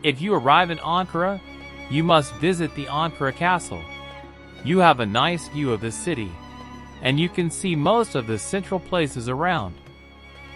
If you arrive in Ankara, you must visit the Ankara Castle. You have a nice view of the city, and you can see most of the central places around.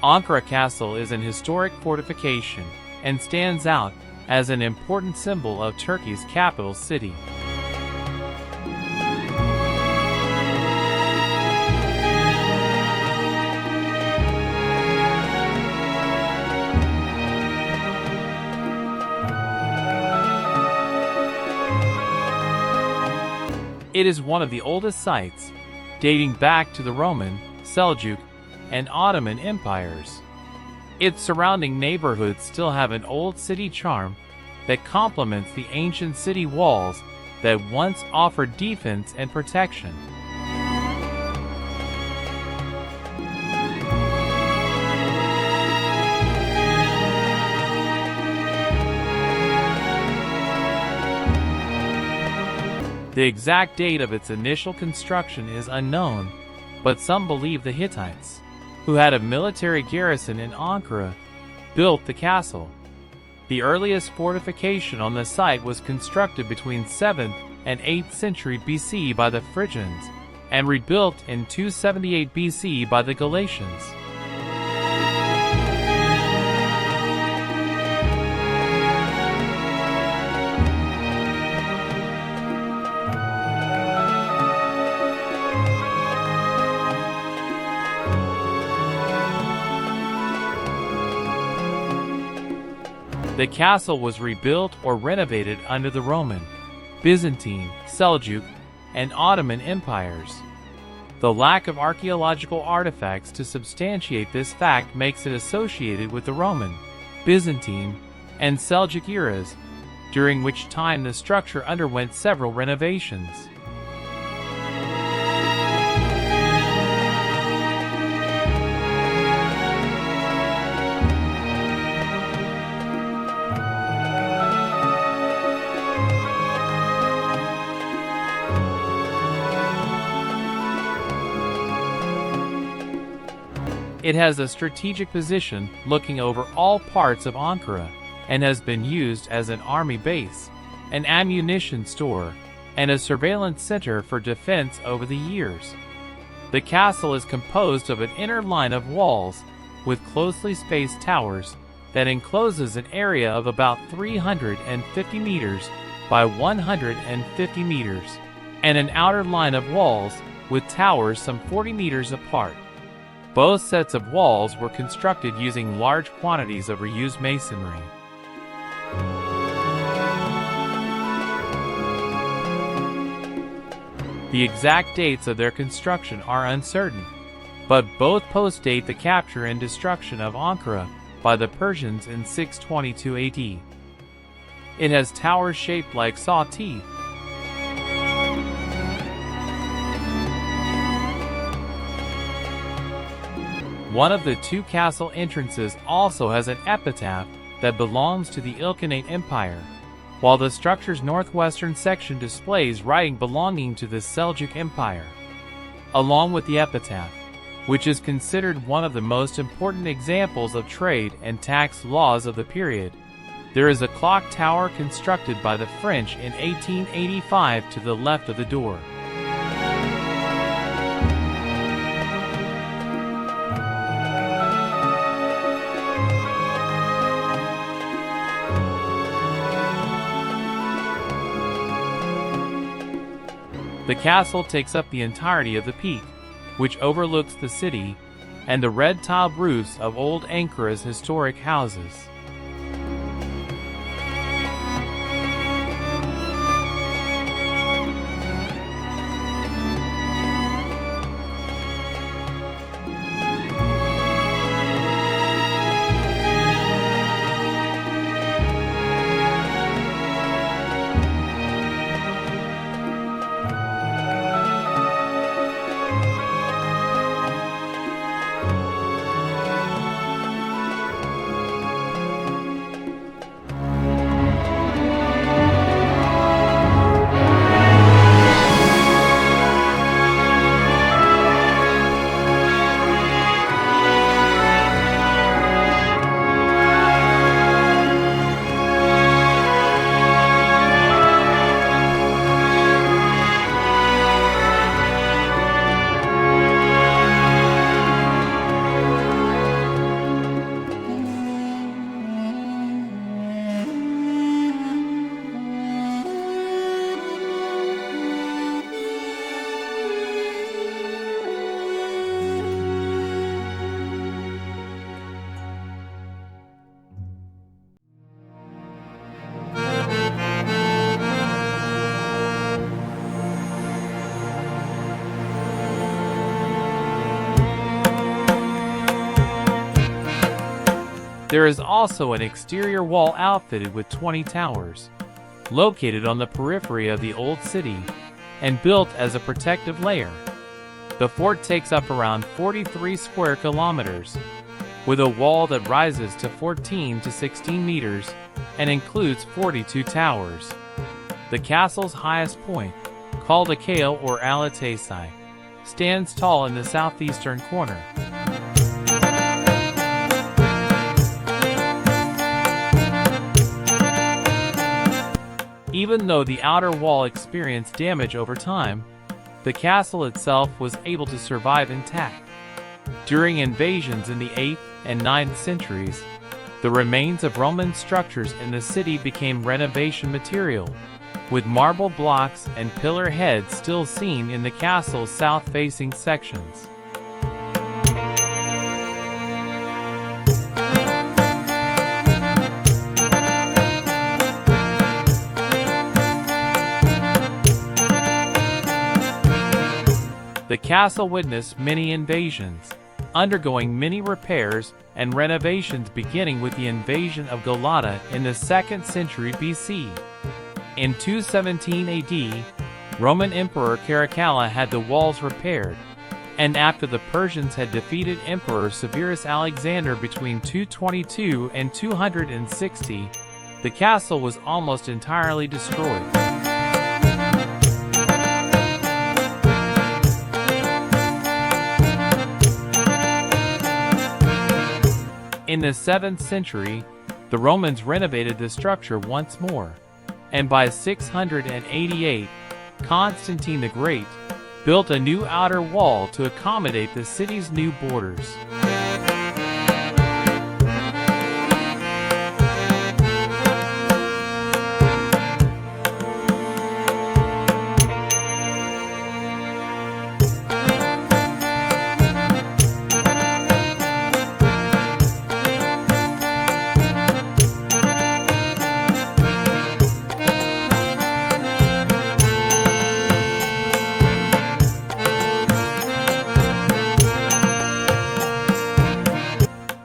Ankara Castle is an historic fortification and stands out as an important symbol of Turkey's capital city. It is one of the oldest sites, dating back to the Roman, Seljuk, and Ottoman empires. Its surrounding neighborhoods still have an old city charm that complements the ancient city walls that once offered defense and protection. The exact date of its initial construction is unknown, but some believe the Hittites, who had a military garrison in Ankara, built the castle. The earliest fortification on the site was constructed between 7th and 8th century BC by the Phrygians and rebuilt in 278 BC by the Galatians. The castle was rebuilt or renovated under the Roman, Byzantine, Seljuk, and Ottoman empires. The lack of archaeological artifacts to substantiate this fact makes it associated with the Roman, Byzantine, and Seljuk eras, during which time the structure underwent several renovations. It has a strategic position looking over all parts of Ankara and has been used as an army base, an ammunition store, and a surveillance center for defense over the years. The castle is composed of an inner line of walls with closely spaced towers that encloses an area of about 350 meters by 150 meters, and an outer line of walls with towers some 40 meters apart. Both sets of walls were constructed using large quantities of reused masonry. The exact dates of their construction are uncertain, but both postdate the capture and destruction of Ankara by the Persians in 622 AD. It has towers shaped like saw teeth. One of the two castle entrances also has an epitaph that belongs to the Ilkhanate Empire, while the structure's northwestern section displays writing belonging to the Seljuk Empire. Along with the epitaph, which is considered one of the most important examples of trade and tax laws of the period, there is a clock tower constructed by the French in 1885 to the left of the door. The castle takes up the entirety of the peak, which overlooks the city and the red-tiled roofs of old Ankara's historic houses. There is also an exterior wall outfitted with 20 towers, located on the periphery of the old city, and built as a protective layer. The fort takes up around 43 square kilometers, with a wall that rises to 14 to 16 meters and includes 42 towers. The castle's highest point, called a Kale or Alatesai, stands tall in the southeastern corner. Even though the outer wall experienced damage over time, the castle itself was able to survive intact. During invasions in the 8th and 9th centuries, the remains of Roman structures in the city became renovation material, with marble blocks and pillar heads still seen in the castle's south-facing sections. The castle witnessed many invasions, undergoing many repairs and renovations beginning with the invasion of Galata in the 2nd century BC. In 217 AD, Roman Emperor Caracalla had the walls repaired, and after the Persians had defeated Emperor Severus Alexander between 222 and 260, the castle was almost entirely destroyed. In the 7th century, the Romans renovated the structure once more, and by 688, Constantine the Great built a new outer wall to accommodate the city's new borders.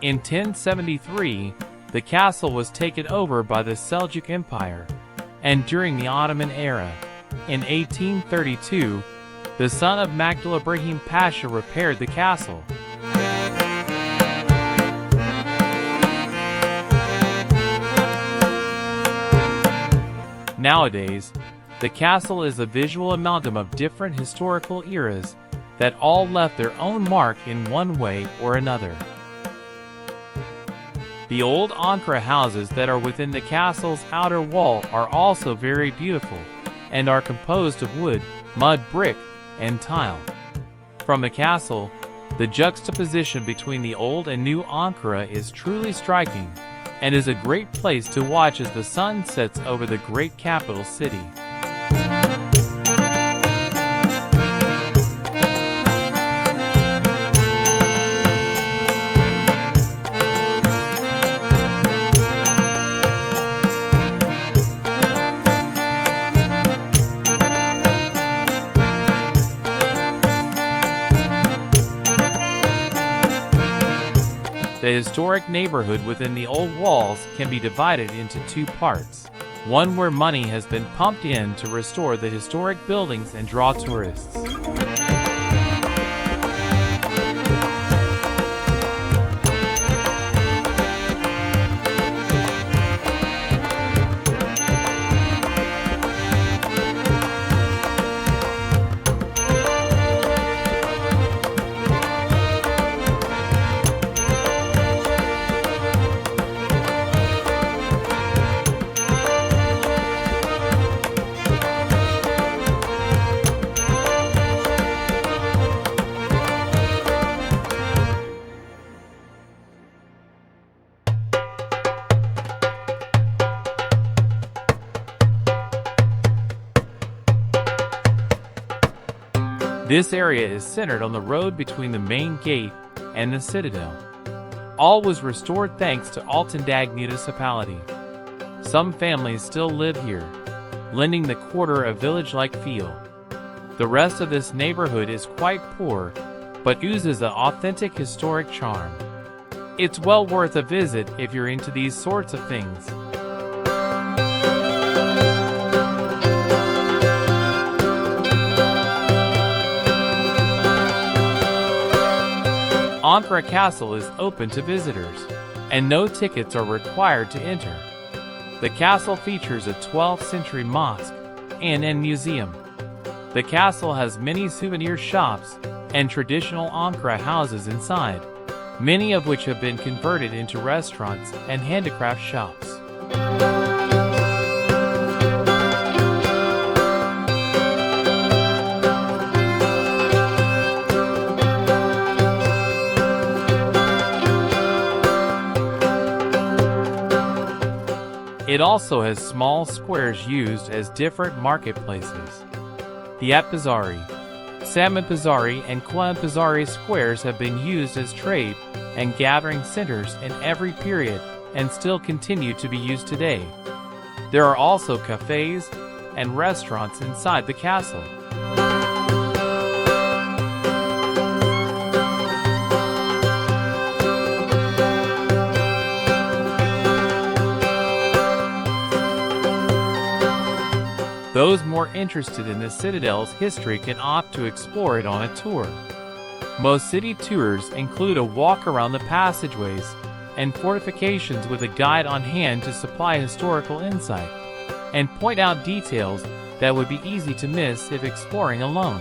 In 1073, the castle was taken over by the Seljuk Empire, and during the Ottoman era, in 1832, the son of Magdal Ibrahim Pasha repaired the castle. Nowadays, the castle is a visual amalgam of different historical eras that all left their own mark in one way or another. The old Ankara houses that are within the castle's outer wall are also very beautiful, and are composed of wood, mud brick, and tile. From the castle, the juxtaposition between the old and new Ankara is truly striking, and is a great place to watch as the sun sets over the great capital city. The historic neighborhood within the old walls can be divided into two parts. One where money has been pumped in to restore the historic buildings and draw tourists. This area is centered on the road between the main gate and the citadel. All was restored thanks to Altındag municipality. Some families still live here, lending the quarter a village-like feel. The rest of this neighborhood is quite poor, but oozes an authentic historic charm. It's well worth a visit if you're into these sorts of things. Ankara Castle is open to visitors, and no tickets are required to enter. The castle features a 12th century mosque and a museum. The castle has many souvenir shops and traditional Ankara houses inside, many of which have been converted into restaurants and handicraft shops. It also has small squares used as different marketplaces. The Atpazari, Samanpazari, and Kuanpazari squares have been used as trade and gathering centers in every period and still continue to be used today. There are also cafes and restaurants inside the castle. Those more interested in the citadel's history can opt to explore it on a tour. Most city tours include a walk around the passageways and fortifications with a guide on hand to supply historical insight and point out details that would be easy to miss if exploring alone.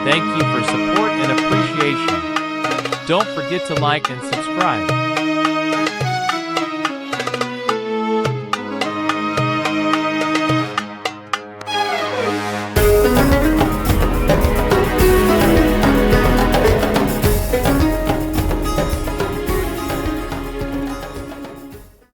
Thank you for support and appreciation. Don't forget to like and subscribe.